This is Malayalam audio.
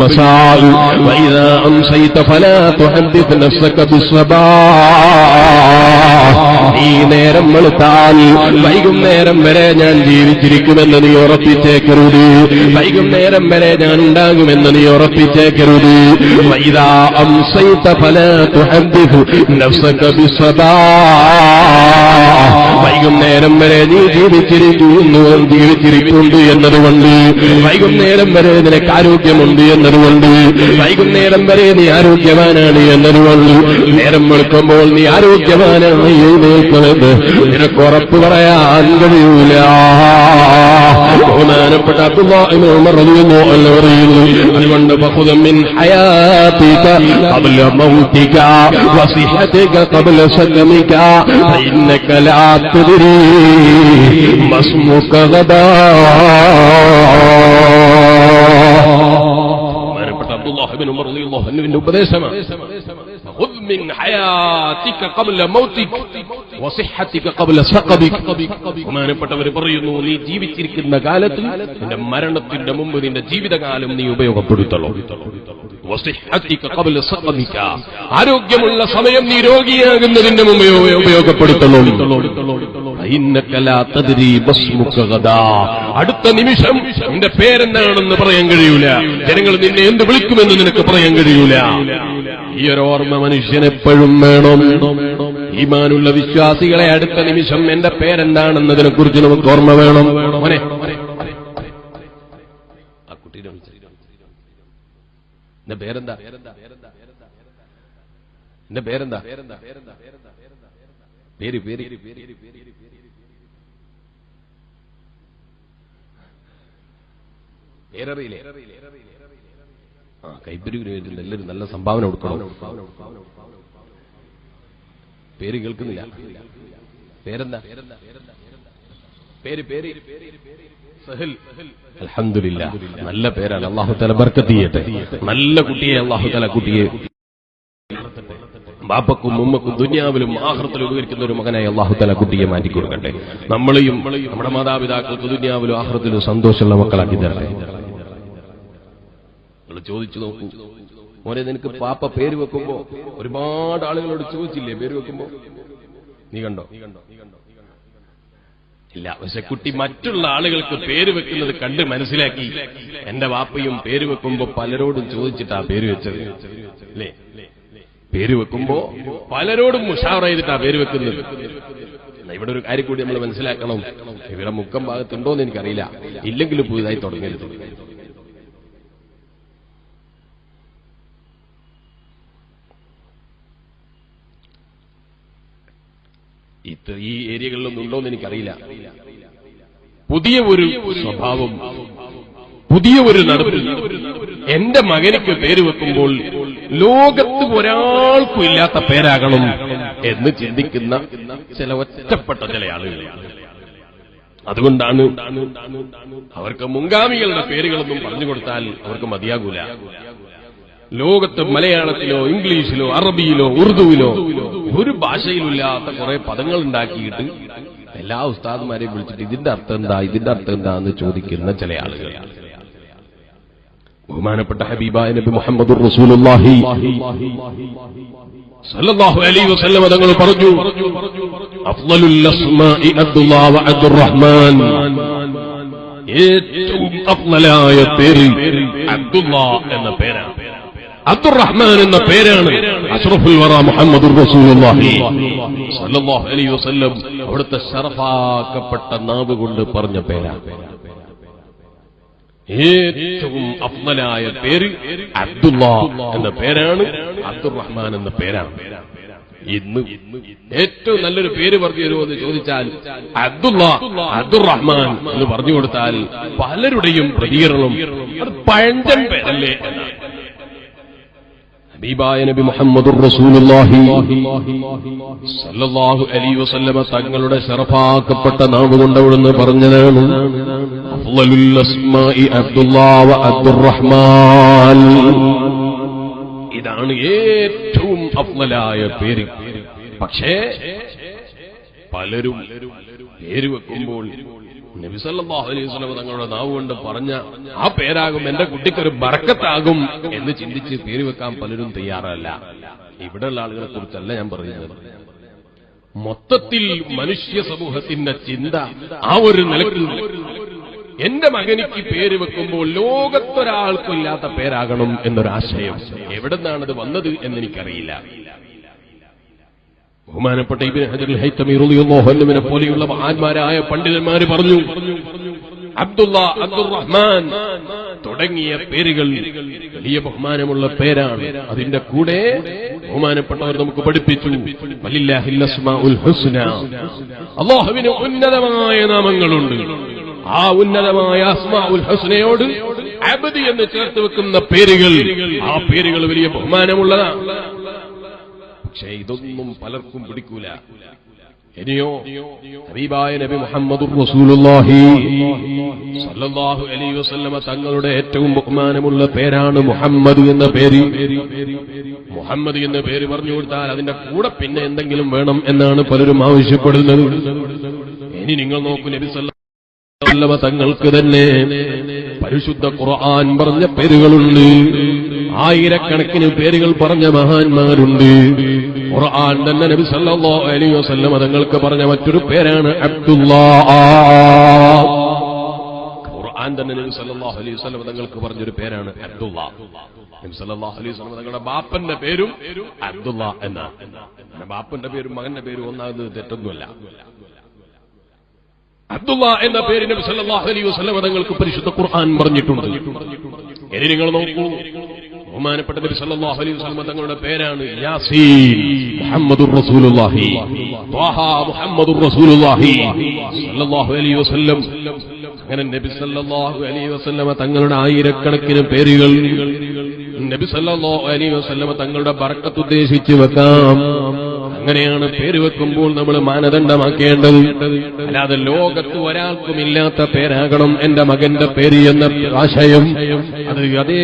مساء وإذا أمسيت فلا تحدث نفسك بالصباح ഈ നേരം വെളുത്താൽ വൈകുന്നേരം വരെ ഞാൻ ജീവിച്ചിരിക്കുമെന്ന് നീ ഉറപ്പിച്ചേക്കരുത്, വൈകുന്നേരം വരെ ഞാൻ ഉണ്ടാകുമെന്ന് നീ ഉറപ്പിച്ചേക്കരുത്. വഇദാ അംസൈത ഫലാ തുഹദ്ദിഥു നഫ്സക ബിസ്സബാഹ് വൈകുന്നേരം വരെ നീ ജീവിച്ചിരിക്കുന്നു എന്നതുകൊണ്ട്, വൈകുന്നേരം വരെ നിനക്ക് ആരോഗ്യമുണ്ട് എന്നതുകൊണ്ട്, വൈകുന്നേരം വരെ നീ ആരോഗ്യവാനാണ് എന്നതുകൊണ്ട് നേരം വെളുക്കുമ്പോൾ നീ ആരോഗ്യവാനായി എഴുന്നേൽക്കുമെന്ന് നിനക്ക് ഉറപ്പ് പറയാൻ കഴിയൂല. ബഹുമാനപ്പെട്ട അബ്ദുല്ലാഹ് ഇബ്നു ഉമർ റളിയല്ലാഹു അൻഹു പറയുന്നു, അതുകൊണ്ട് ഫഖുദ് മിൻ ഹയാതിക ഖബ്ല മൗതിക വസിഹതിക ഖബ്ല സഖമിക ഫഇന്നക ലാ തദ്രി മസ്മുക ഗദാ. അബ്ദുല്ലാഹ് ഇബ്നു ഉമർ റളിയല്ലാഹു അൻഹുവിന്റെ ഉപദേശമാണ്, ഖുദ് മിൻ ഹയാതിക ഖബ്ല മൗതിക വസിഹതിക ഖബ്ല സഖബിക. ബഹുമാനപ്പെട്ടവർ പറയുന്നു, നീ ജീവിച്ചിരിക്കുന്ന കാലത്ത് നിന്റെ മരണത്തിന്റെ മുമ്പ് നിന്റെ ജീവിതകാലം നീ ഉപയോഗപ്പെടുത്തണം. വസിഹതിക ഖബ്ല സഖബിക, ആരോഗ്യമുള്ള സമയം നീ രോഗിയാകുന്നതിന്റെ മുമ്പ് ഉപയോഗപ്പെടുത്തണം. ഇന്നക ലാ തദ്രി ബസ്മുക ഗദാ, അടുത്ത നിമിഷം നിന്റെ പേരെന്താണെന്ന് പറയാൻ കഴിയൂല, ജനങ്ങൾ നിന്നെ എന്ത് വിളിക്കുമെന്ന് നിനക്ക് പറയാൻ കഴിയൂല. ഈ ഒരു ഓർമ്മ മനുഷ്യനെപ്പോഴും വേണം. ഈമാനുള്ള വിശ്വാസികളെ അടുത്ത നിമിഷം എന്റെ പേരെന്താണെന്നതിനെ കുറിച്ച് നമുക്ക് ഓർമ്മ വേണം. മോനെ, ആ കുട്ടീനെ എന്റെ പേരെന്താ, എന്റെ പേരെന്താ, പേര് പേര് പേരറിയില്ലേ? ആ കൈപ്പിരിവിന് വേണ്ടി എല്ലാവരും നല്ല സംഭാവന കൊടുക്കണം. പേര് കേൾക്കുന്നില്ല. പേരെന്താ? പേര് പേര് സഹൽ. അൽഹംദുലില്ലാഹ്, നല്ല പേരാണ്. അല്ലാഹു തആല ബർക്കത്ത് ചെയ്യട്ടെ. നല്ല കുട്ടിയെ അല്ലാഹു തആല കുട്ടിയെ ബാപ്പക്കും ഉമ്മക്കും ദുനിയാവിലും ആഖിറത്തിലും ഉപകരിക്കുന്ന ഒരു മകനായി അല്ലാഹു തആല കുട്ടിയെ മാറ്റി കൊടുക്കട്ടെ. നമ്മളെയും നമ്മുടെ മാതാപിതാക്കൾക്ക് ദുനിയാവിലും ആഖിറത്തിലും സന്തോഷമുള്ള മക്കളാക്കി തരട്ടെ. നിങ്ങൾ ചോദിച്ചു നോക്കൂ, മോനെ നിനക്ക് പാപ്പ പേര് വെക്കുമ്പോ ഒരുപാട് ആളുകളോട് ചോദിച്ചില്ലേ പേര് വെക്കുമ്പോ? നീ കണ്ടോ? ഇല്ല. പക്ഷെ കുട്ടി മറ്റുള്ള ആളുകൾക്ക് പേര് വെക്കുന്നത് കണ്ട് മനസ്സിലാക്കി. എന്റെ വാപ്പയും പേര് വെക്കുമ്പോ പലരോടും ചോദിച്ചിട്ടാ പേര് വെച്ചത് അല്ലേ? പേര് വെക്കുമ്പോ പലരോടും മുഷാവറ ചെയ്തിട്ടാ പേര് വെക്കുന്നത്. ഇവിടെ ഒരു കാര്യം കൂടി നമ്മൾ മനസ്സിലാക്കണം. ഇവിടെ മുക്കം ഭാഗത്തുണ്ടോന്ന് എനിക്കറിയില്ല, ഇല്ലെങ്കിലും പുതുതായി തുടങ്ങരുത്. ഈ ഏരിയകളിലൊന്നും ഉണ്ടോന്ന് എനിക്കറിയില്ല. പുതിയ ഒരു സ്വഭാവം, പുതിയ ഒരു നടപ്പ്. എന്റെ മകനിക്ക് പേര് വെക്കുമ്പോൾ ലോകത്ത് ഒരാൾക്കും ഇല്ലാത്ത പേരാകണം എന്ന് ചിന്തിക്കുന്ന ചില ഒറ്റപ്പെട്ട ചില ആളുകൾ. അതുകൊണ്ടാണ് അവർക്ക് മുൻഗാമികളുടെ പേരുകളൊന്നും പറഞ്ഞു കൊടുത്താൽ അവർക്ക് മതിയാകൂല. ലോകത്ത് മലയാളത്തിലോ ഇംഗ്ലീഷിലോ അറബിയിലോ ഉറുദുവിലോ ഒരു ഭാഷയിലില്ലാത്ത കുറെ പദങ്ങൾ ഉണ്ടാക്കിയിട്ട് എല്ലാ ഉസ്താദ്മാരെയും വിളിച്ചിട്ട് ഇതിന്റെ അർത്ഥം എന്താ, ഇതിന്റെ അർത്ഥം എന്താ എന്ന് ചോദിക്കുന്ന ചില ആളുകൾ. ബഹുമാനപ്പെട്ട ഹബീബായ നബി മുഹമ്മദുർ റസൂലുള്ളാഹി സല്ലല്ലാഹു അലൈഹി വസല്ലം തങ്ങൾ പറഞ്ഞു, അഫ്ളലുൽ അസ്മാഇ അബ്ദുല്ലാഹ് വ അബ്ദുർറഹ്മാൻ, ഏറ്റവും അഫ്ളലായ പേര് അബ്ദുല്ലാഹ് എന്ന പേരാണ്. അബ്ദുർറഹ്മാൻ എന്ന പേരാണ് അഷ്റഫുൽ വറ മുഹമ്മദുർ റസൂലുള്ളാഹി സല്ലല്ലാഹു അലൈഹി വസല്ലം അവിടുത്തെ ശറഫാക്കപ്പെട്ട നാവ് കൊണ്ട് പറഞ്ഞ പേരാണ്. ഏറ്റവും അഫ്ളലായ പേര് അബ്ദുല്ലാഹ് എന്ന പേരാണ്, അബ്ദുർറഹ്മാൻ എന്ന പേരാണ്. ഇന്ന് ഏറ്റവും നല്ലൊരു പേര് പറഞ്ഞു തരുമോ എന്ന് ചോദിച്ചാൽ അബ്ദുല്ലാഹ് അബ്ദുർറഹ്മാൻ എന്ന് പറഞ്ഞു കൊടുത്താൽ പലരുടെയും പ്രതികരണം അത് പഴഞ്ചൻ പേരല്ലേ എന്നാണ്. ഹബീബായ നബി മുഹമ്മദുർ റസൂലുള്ളാഹി സല്ലല്ലാഹു അലൈഹി വസല്ലമ തങ്ങളുടെ ശറഫാക്കപ്പെട്ട നാവ് കൊണ്ട് അവിടുന്ന് പറഞ്ഞതാണ്, അഫ്ളലുൽ അസ്മാഇ അബ്ദുല്ലാഹ് വ അബ്ദുർറഹ്മാൻ. ഇതാണ് ഏറ്റവും അഫ്ളലായ പേര്. പക്ഷേ പലരും പേര് വെക്കുമ്പോൾ നബി സല്ലല്ലാഹു അലൈഹി വസല്ലം തങ്ങളുടെ നാവ് കൊണ്ട് പറഞ്ഞ ആ പേരാകും എന്റെ കുട്ടിക്കൊരു ബർക്കത്താകും എന്ന് ചിന്തിച്ച് പേര് വെക്കാൻ പലരും തയ്യാറല്ല. ഇവിടെയുള്ള ആളുകളെ കുറിച്ചല്ല ഞാൻ പറയുന്നത്. മൊത്തത്തിൽ മനുഷ്യ സമൂഹത്തിന്റെ ചിന്ത ആ ഒരു നിലക്ക് എന്റെ മകനിക്ക് പേര് വെക്കുമ്പോൾ ലോകത്തൊരാൾക്കില്ലാത്ത പേരാകണം എന്നൊരാശയം എവിടെ നിന്നാണത് വന്നത് എന്നെനിക്കറിയില്ല. ബഹുമാനപ്പെട്ട ഇബ്നു ഹജർ അൽ ഹൈതമി റളിയല്ലാഹു അൻഹുവിനെ പോലെയുള്ള മഹാന്മാരായ പണ്ഡിതന്മാർ പറഞ്ഞു, അബ്ദുള്ള, അബ്ദുറഹ്മാൻ തുടങ്ങിയ പേരുകൾ വലിയ ബഹുമാനമുള്ള പേരാണ്. അതിന്റെ കൂടെ ബഹുമാനപ്പെട്ടവർ നമുക്ക് പഠിപ്പിച്ചു, വലില്ലാഹിൽ അസ്മാഉൽ ഹുസ്ന, അല്ലാഹുവിന് ഉന്നതമായ നാമങ്ങളുണ്ട്. ആ ഉന്നതമായ അസ്മാഉൽ ഹുസ്നയോട് അബ്ദ് എന്ന് ചേർത്ത് വെക്കുന്ന പേരുകൾ, ആ പേരുകൾ വലിയ ബഹുമാനമുള്ളതാണ്. പക്ഷേ ഇതൊന്നും പലർക്കും പിടിക്കൂല. ഇനിയോ ഹബീബായ നബി മുഹമ്മദുർ റസൂലുള്ളാഹി സ്വല്ലല്ലാഹു അലൈഹി വസല്ലമ തങ്ങളുടെ ഏറ്റവും ബഹുമാനമുള്ള പേരാണ് മുഹമ്മദ് എന്ന പേര്. മുഹമ്മദ് എന്ന പേര് പറഞ്ഞു കൊടുത്താൽ അതിന്റെ കൂടെ പിന്നെ എന്തെങ്കിലും വേണം എന്നാണ് പലരും ആവശ്യപ്പെടുന്നത്. ഇനി നിങ്ങൾ നോക്കൂ, നബി സല്ലല്ലാഹു അലൈഹി വസല്ലമ തങ്ങൾക്ക് തന്നെ പരിശുദ്ധ ഖുർആൻ പറഞ്ഞ പേരുകളുണ്ട്. ആയിരക്കണക്കിന് പേരുകൾ പറഞ്ഞ മഹാന്മാരുണ്ട്. ഖുർആൻ തന്നെ നബി സല്ലല്ലാഹു അലൈഹി വസല്ലം തങ്ങൾക്ക് പറഞ്ഞ മറ്റൊരു പേരാണ് അബ്ദുല്ലാഹ്. ഖുർആൻ തന്നെ നബി സല്ലല്ലാഹു അലൈഹി വസല്ലം തങ്ങൾക്ക് പറഞ്ഞൊരു പേരാണ് അബ്ദുല്ലാഹ്. നബി സല്ലല്ലാഹു അലൈഹി വസല്ലം തങ്ങളുടെ ബാപ്പന്റെ പേരും അബ്ദുല്ലാഹ് എന്നാണ്. ബാപ്പന്റെ പേരും മകന്റെ പേരും ഒന്നാകുന്നത് തെറ്റൊന്നുമല്ല. അബ്ദുല്ലാഹ് എന്ന പേര് നബി സല്ലല്ലാഹു അലൈഹി വസല്ലം തങ്ങൾക്ക് പരിശുദ്ധ ഖുർആൻ പറഞ്ഞിട്ടുണ്ട്. ഇനി നിങ്ങൾ നോക്കൂ, ബഹുമാനപ്പെട്ട നബി സല്ലല്ലാഹു അലൈഹി വസല്ലം തങ്ങളുടെ പേരാണ് യാസീൻ മുഹമ്മദുർ റസൂലുള്ളാഹി, ത്വാഹ മുഹമ്മദുർ റസൂലുള്ളാഹി സല്ലല്ലാഹു അലൈഹി വസല്ലം. അങ്ങനെ നബി സല്ലല്ലാഹു അലൈഹി വസല്ലം തങ്ങളുടെ ആയിരക്കണക്കിന് പേരുകൾ നബി സല്ലല്ലാഹു അലൈഹി വസല്ലം തങ്ങളുടെ ബർക്കത്ത് ഉദ്ദേശിച്ച് വെക്കാം. അങ്ങനെയാണ് പേര് വെക്കുമ്പോൾ നമ്മൾ മാനദണ്ഡമാക്കേണ്ടത്. അല്ലാതെ ലോകത്ത് ഒരാൾക്കുമില്ലാത്ത പേരാകണം എന്റെ മകന്റെ പേര് എന്ന ആശയം അത് അതേ